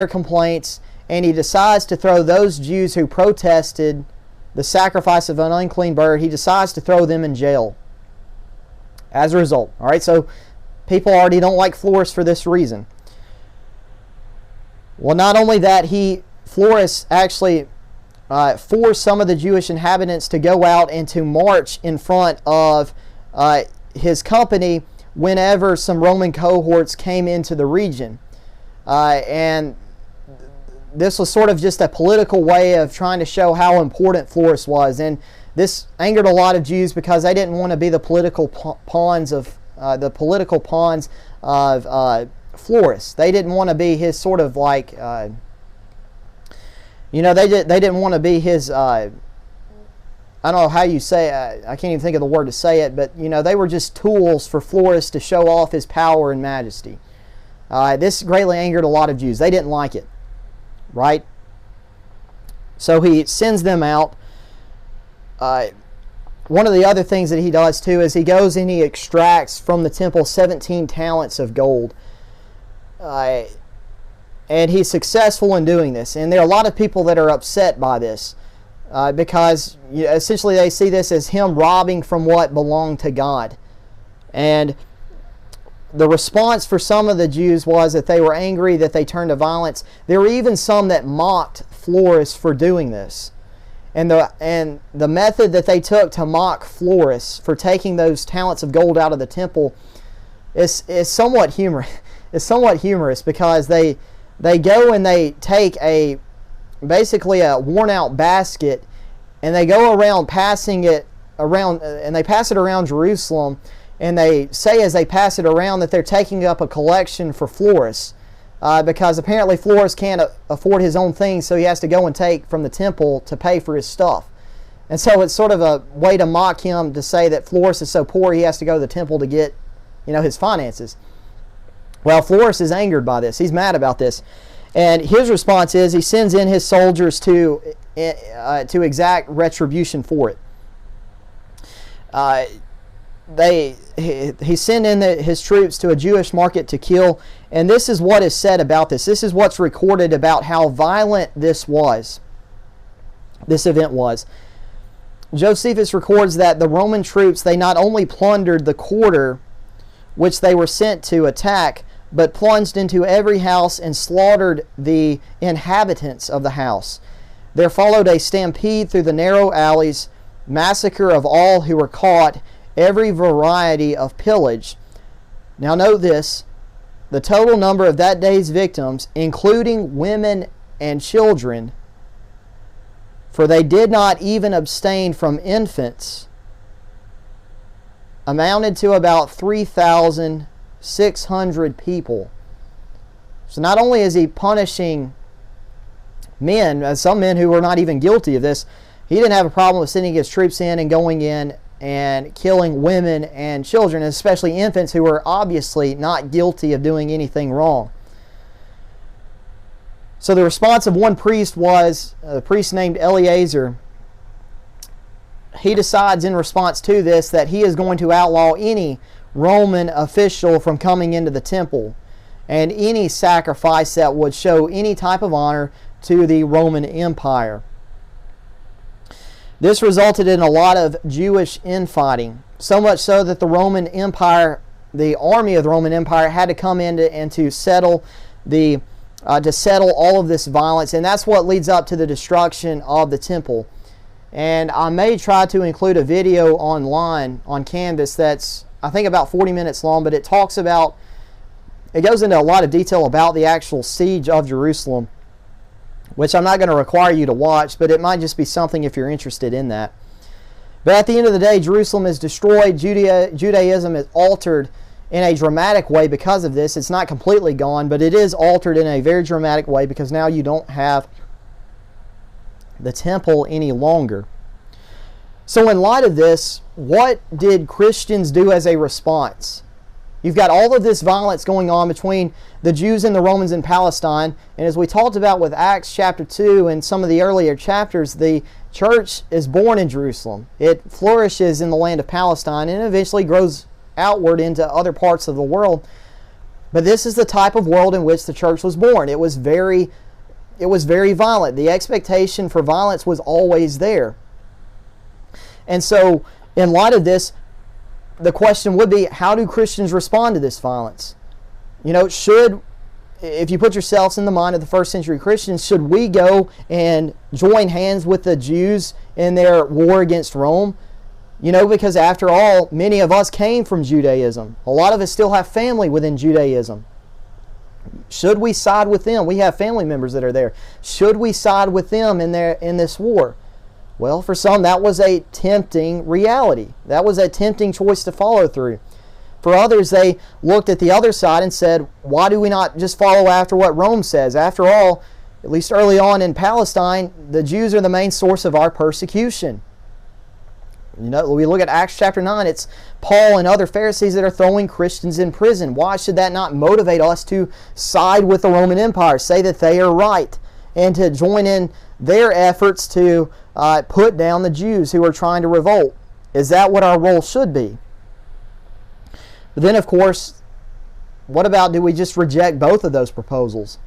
their complaints, and he decides to throw those Jews who protested the sacrifice of an unclean bird, he decides to throw them in jail as a result. All right, so people already don't like Florus for this reason. Well, not only that, Florus actually forced some of the Jewish inhabitants to go out and to march in front of his company whenever some Roman cohorts came into the region. And this was sort of just a political way of trying to show how important Florus was. And this angered a lot of Jews because they didn't want to be the political pawns of Florus. They didn't want to be his sort of like, they didn't want to be his, I don't know how you say it, I can't even think of the word to say it, but they were just tools for Florus to show off his power and majesty. This greatly angered a lot of Jews. They didn't like it, right? So he sends them out. One of the other things that he does too is he goes and he extracts from the temple 17 talents of gold. And he's successful in doing this. And there are a lot of people that are upset by this because essentially they see this as him robbing from what belonged to God. And the response for some of the Jews was that they were angry, that they turned to violence. There were even some that mocked Florus for doing this. And the method that they took to mock Florus for taking those talents of gold out of the temple is somewhat humorous. It's somewhat humorous because they go and they take basically a worn out basket and they go around passing it around, and they pass it around Jerusalem, and they say as they pass it around that they're taking up a collection for Florus because apparently Florus can't afford his own things, so he has to go and take from the temple to pay for his stuff. And so it's sort of a way to mock him, to say that Florus is so poor he has to go to the temple to get his finances. Well, Florus is angered by this. He's mad about this. And his response is he sends in his soldiers to exact retribution for it. He sent in his troops to a Jewish market to kill. And this is what is said about this. This is what's recorded about how violent this event was. Josephus records that the Roman troops, they not only plundered the quarter which they were sent to attack, but plunged into every house and slaughtered the inhabitants of the house. There followed a stampede through the narrow alleys, massacre of all who were caught, every variety of pillage. Now note this, the total number of that day's victims, including women and children, for they did not even abstain from infants, amounted to about 3,600 people. So not only is he punishing men, some men who were not even guilty of this, he didn't have a problem with sending his troops in and going in and killing women and children, especially infants who were obviously not guilty of doing anything wrong. So the response of one priest was, a priest named Eleazar, he decides in response to this that he is going to outlaw any Roman official from coming into the temple and any sacrifice that would show any type of honor to the Roman Empire. This resulted in a lot of Jewish infighting, so much so that the Roman Empire, the army of the Roman Empire, had to come in to settle all of this violence, and that's what leads up to the destruction of the temple. And I may try to include a video online on Canvas that's, I think, about 40 minutes long, but it goes into a lot of detail about the actual siege of Jerusalem, which I'm not going to require you to watch, but it might just be something if you're interested in that. But at the end of the day, Jerusalem is destroyed. Judaism is altered in a dramatic way because of this. It's not completely gone, but it is altered in a very dramatic way because now you don't have the temple any longer. So in light of this, what did Christians do as a response? You've got all of this violence going on between the Jews and the Romans in Palestine, and as we talked about with Acts chapter 2 and some of the earlier chapters, the church is born in Jerusalem. It flourishes in the land of Palestine and eventually grows outward into other parts of the world. But this is the type of world in which the church was born. It was very violent. The expectation for violence was always there. And so, in light of this, the question would be, how do Christians respond to this violence? You know, if you put yourselves in the mind of the first century Christians, should we go and join hands with the Jews in their war against Rome? You know, because after all, many of us came from Judaism. A lot of us still have family within Judaism. Should we side with them? We have family members that are there. Should we side with them in this war? Well, for some, that was a tempting reality. That was a tempting choice to follow through. For others, they looked at the other side and said, why do we not just follow after what Rome says? After all, at least early on in Palestine, the Jews are the main source of our persecution. You know, we look at Acts chapter 9, it's Paul and other Pharisees that are throwing Christians in prison. Why should that not motivate us to side with the Roman Empire, say that they are right, and to join in their efforts to put down the Jews who are trying to revolt? Is that what our role should be? But then, of course, what about, do we just reject both of those proposals?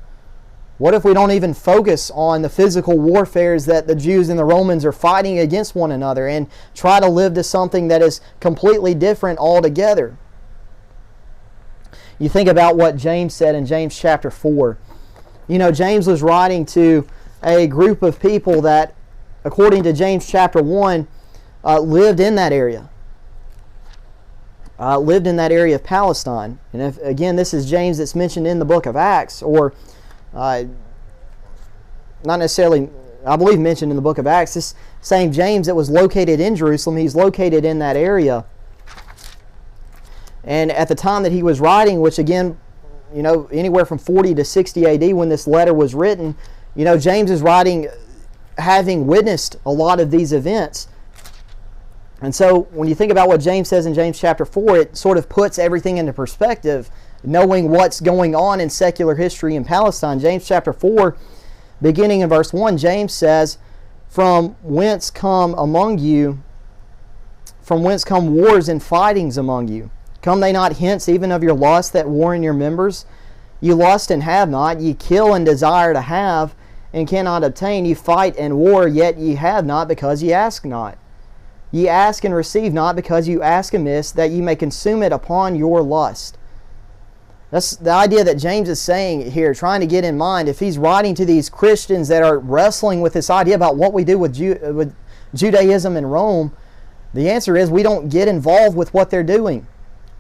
What if we don't even focus on the physical warfares that the Jews and the Romans are fighting against one another and try to live to something that is completely different altogether? You think about what James said in James chapter 4. You know, James was writing to a group of people that, according to James chapter 1, lived in that area. Lived in that area of Palestine. And if, again, this is James that's mentioned in the book of Acts, or not necessarily, I believe, mentioned in the book of Acts. This same James that was located in Jerusalem, he's located in that area. And at the time that he was writing, which again, you know, anywhere from 40 to 60 AD when this letter was written, you know, James is writing having witnessed a lot of these events. And so when you think about what James says in James chapter 4, it sort of puts everything into perspective, knowing what's going on in secular history in Palestine. James chapter 4, beginning in verse 1, James says, from whence come wars and fightings among you? Come they not hence even of your lust that war in your members? You lust and have not, ye kill and desire to have, and cannot obtain. You fight and war, yet ye have not, because ye ask not. Ye ask and receive not, because you ask amiss, that ye may consume it upon your lust. That's the idea that James is saying here, trying to get in mind. If he's writing to these Christians that are wrestling with this idea about what we do with Judaism and Rome, the answer is we don't get involved with what they're doing,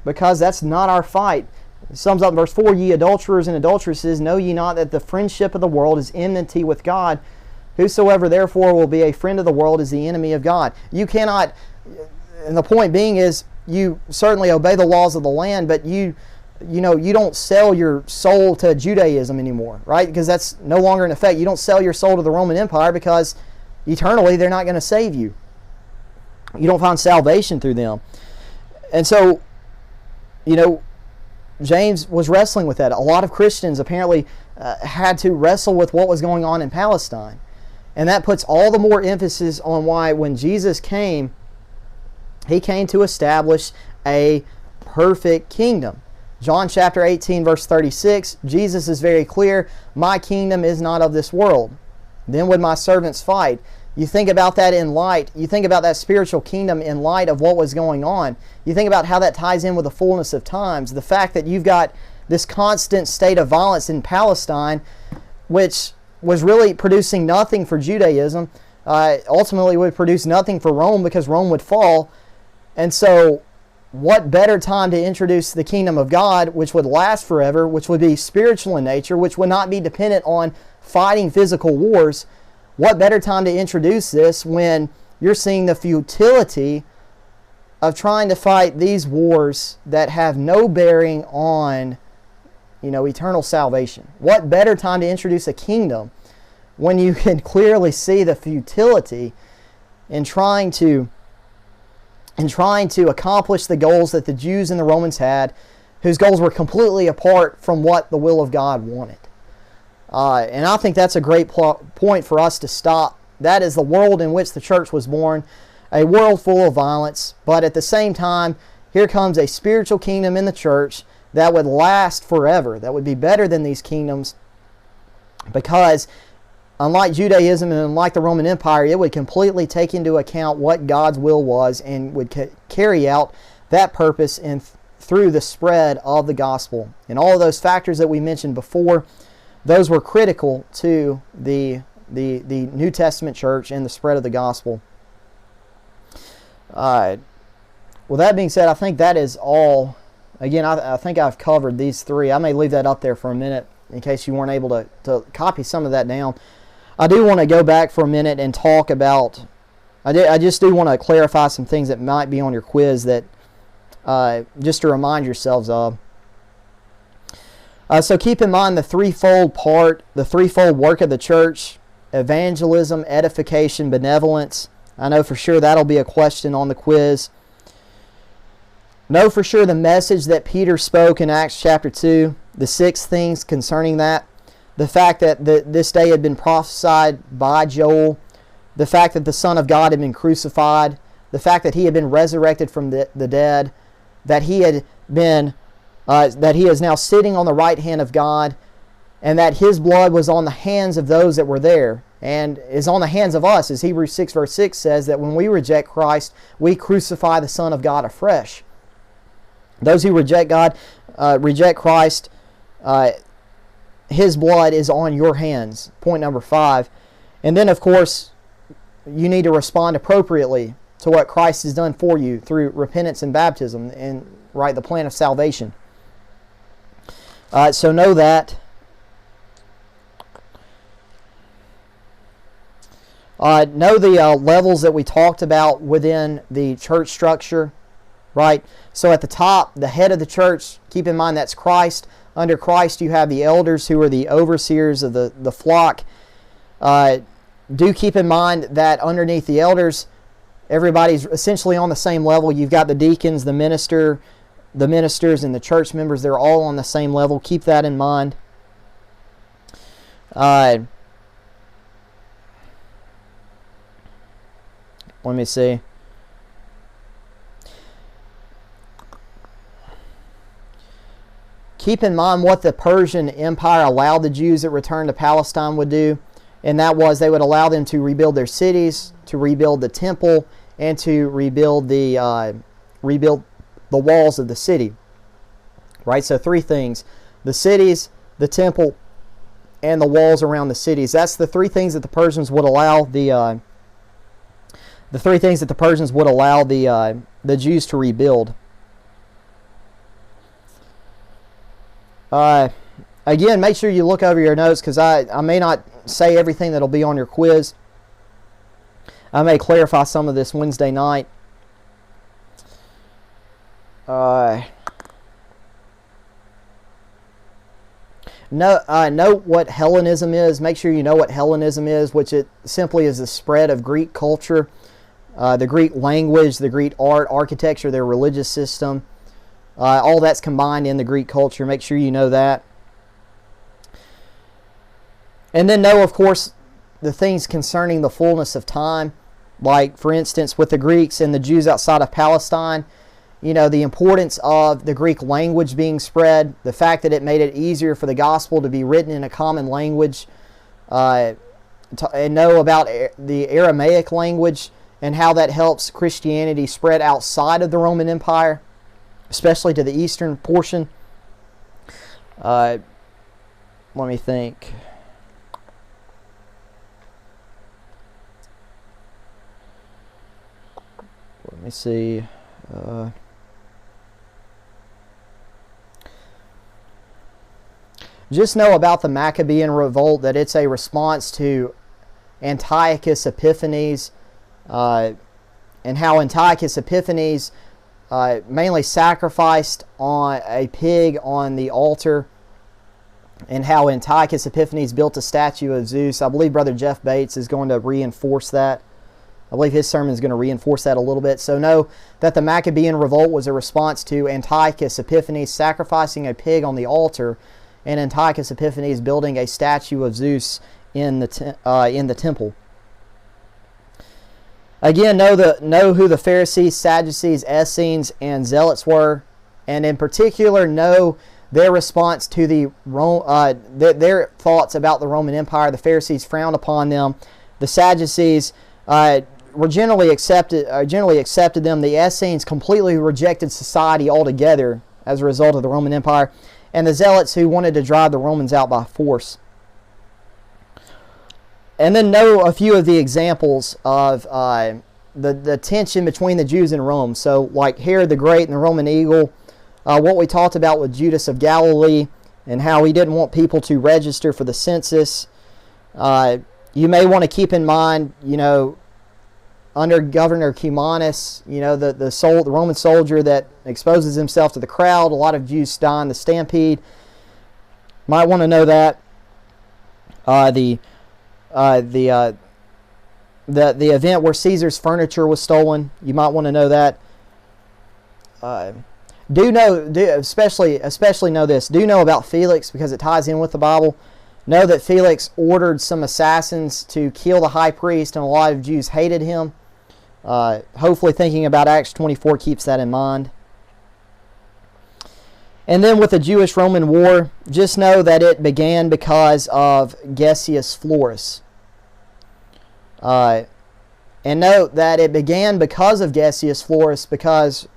because that's not our fight. It sums up in verse 4, ye adulterers and adulteresses, know ye not that the friendship of the world is enmity with God? Whosoever therefore will be a friend of the world is the enemy of God. You cannot, and the point being is, you certainly obey the laws of the land, but you don't sell your soul to Judaism anymore, right? Because that's no longer in effect. You don't sell your soul to the Roman Empire, because eternally they're not going to save you. You don't find salvation through them. And so, you know, James was wrestling with that. A lot of Christians apparently had to wrestle with what was going on in Palestine. And that puts all the more emphasis on why when Jesus came, he came to establish a perfect kingdom. John chapter 18 verse 36, Jesus is very clear, my kingdom is not of this world. Then would my servants fight. You think about that in light, you think about that spiritual kingdom in light of what was going on. You think about how that ties in with the fullness of times. The fact that you've got this constant state of violence in Palestine, which was really producing nothing for Judaism, ultimately would produce nothing for Rome, because Rome would fall. And so what better time to introduce the kingdom of God, which would last forever, which would be spiritual in nature, which would not be dependent on fighting physical wars? What better time to introduce this when you're seeing the futility of trying to fight these wars that have no bearing on, you know, eternal salvation? What better time to introduce a kingdom when you can clearly see the futility in trying to accomplish the goals that the Jews and the Romans had, whose goals were completely apart from what the will of God wanted. And I think that's a great point for us to stop. That is the world in which the church was born, a world full of violence, but at the same time, here comes a spiritual kingdom in the church that would last forever, that would be better than these kingdoms, because unlike Judaism and unlike the Roman Empire, it would completely take into account what God's will was and would carry out that purpose through the spread of the gospel. And all of those factors that we mentioned before, those were critical to the New Testament church and the spread of the gospel. With that being said, I think that is all. Again, I think I've covered these three. I may leave that up there for a minute in case you weren't able to copy some of that down. I do want to go back for a minute and talk about, I just do want to clarify some things that might be on your quiz that just to remind yourselves of. So keep in mind the threefold work of the church: evangelism, edification, benevolence. I know for sure that'll be a question on the quiz. Know for sure the message that Peter spoke in Acts chapter 2, the 6 things concerning that, the fact that this day had been prophesied by Joel, the fact that the Son of God had been crucified, the fact that He had been resurrected from the dead, that He had been, that He is now sitting on the right hand of God, and that His blood was on the hands of those that were there, and is on the hands of us, as Hebrews 6 verse 6 says, that when we reject Christ, we crucify the Son of God afresh. Those who reject God, reject Christ, His blood is on your hands. Point number 5. And then, of course, you need to respond appropriately to what Christ has done for you through repentance and baptism and the plan of salvation. So know that. Know the levels that we talked about within the church structure. Right? So at the top, the head of the church, keep in mind that's Christ. Under Christ, you have the elders who are the overseers of the flock. Do keep in mind that underneath the elders, everybody's essentially on the same level. You've got the deacons, the ministers, and the church members. They're all on the same level. Keep that in mind. Let me see. Keep in mind what the Persian Empire allowed the Jews that returned to Palestine would do, and that was they would allow them to rebuild their cities, to rebuild the temple, and to rebuild the walls of the city. Right? So 3 things: the cities, the temple, and the walls around the cities. That's the 3 things that the Persians would allow the 3 things that the Persians would allow the Jews to rebuild. Again, make sure you look over your notes, because I may not say everything that'll be on your quiz. I may clarify some of this Wednesday night. Know what Hellenism is. Make sure you know what Hellenism is, which it simply is the spread of Greek culture, the Greek language, the Greek art, architecture, their religious system. All that's combined in the Greek culture. Make sure you know that. And then know, of course, the things concerning the fullness of time. Like, for instance, with the Greeks and the Jews outside of Palestine, the importance of the Greek language being spread, the fact that it made it easier for the gospel to be written in a common language, and know about the Aramaic language and how that helps Christianity spread outside of the Roman Empire, especially to the eastern portion. Let me think. Let me see. Just know about the Maccabean revolt that it's a response to Antiochus Epiphanes, and how Antiochus Epiphanes mainly sacrificed on a pig on the altar, and how Antiochus Epiphanes built a statue of Zeus. I believe Brother Jeff Bates is going to reinforce that. I believe his sermon is going to reinforce that a little bit. So know that the Maccabean revolt was a response to Antiochus Epiphanes sacrificing a pig on the altar, and Antiochus Epiphanes building a statue of Zeus in the temple. Again, know who the Pharisees, Sadducees, Essenes, and Zealots were. and in particular know their response to their thoughts about the Roman Empire. The Pharisees frowned upon them. The Sadducees generally accepted them. The Essenes completely rejected society altogether as a result of the Roman Empire, and the Zealots, who wanted to drive the Romans out by force. And then know a few of the examples of the tension between the Jews and Rome. So like Herod the Great and the Roman eagle, what we talked about with Judas of Galilee and how he didn't want people to register for the census. You may want to keep in mind, under Governor Cumanus, the Roman soldier that exposes himself to the crowd. A lot of Jews die in the stampede. Might want to know that. The event where Caesar's furniture was stolen. You might want to know that. Especially know this. Do know about Felix, because it ties in with the Bible. Know that Felix ordered some assassins to kill the high priest, and a lot of Jews hated him. Hopefully thinking about Acts 24 keeps that in mind. And then with the Jewish-Roman War, just know that it began because of Gessius Florus. And note that it began because of Gessius Florus, because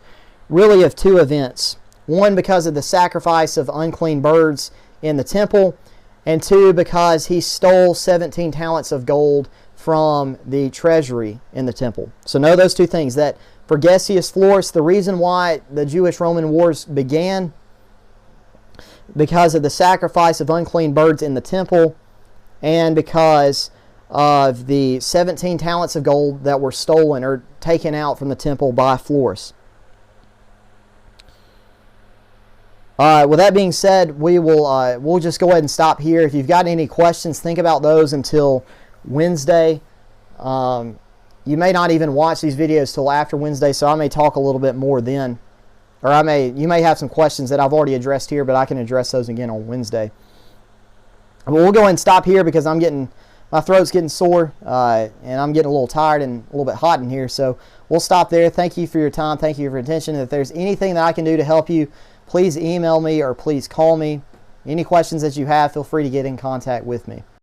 really of two events. One, because of the sacrifice of unclean birds in the temple, and two, because he stole 17 talents of gold from the treasury in the temple. So know those two things, that for Gessius Florus, the reason why the Jewish-Roman Wars began, because of the sacrifice of unclean birds in the temple, and because of the 17 talents of gold that were stolen or taken out from the temple by Florus. With that being said, we'll just go ahead and stop here. If you've got any questions, think about those until Wednesday. You may not even watch these videos till after Wednesday, so I may talk a little bit more then. Or you may have some questions that I've already addressed here, but I can address those again on Wednesday. But we'll go ahead and stop here because my throat's getting sore, and I'm getting a little tired and a little bit hot in here. So we'll stop there. Thank you for your time. Thank you for your attention. If there's anything that I can do to help you, please email me or please call me. Any questions that you have, feel free to get in contact with me.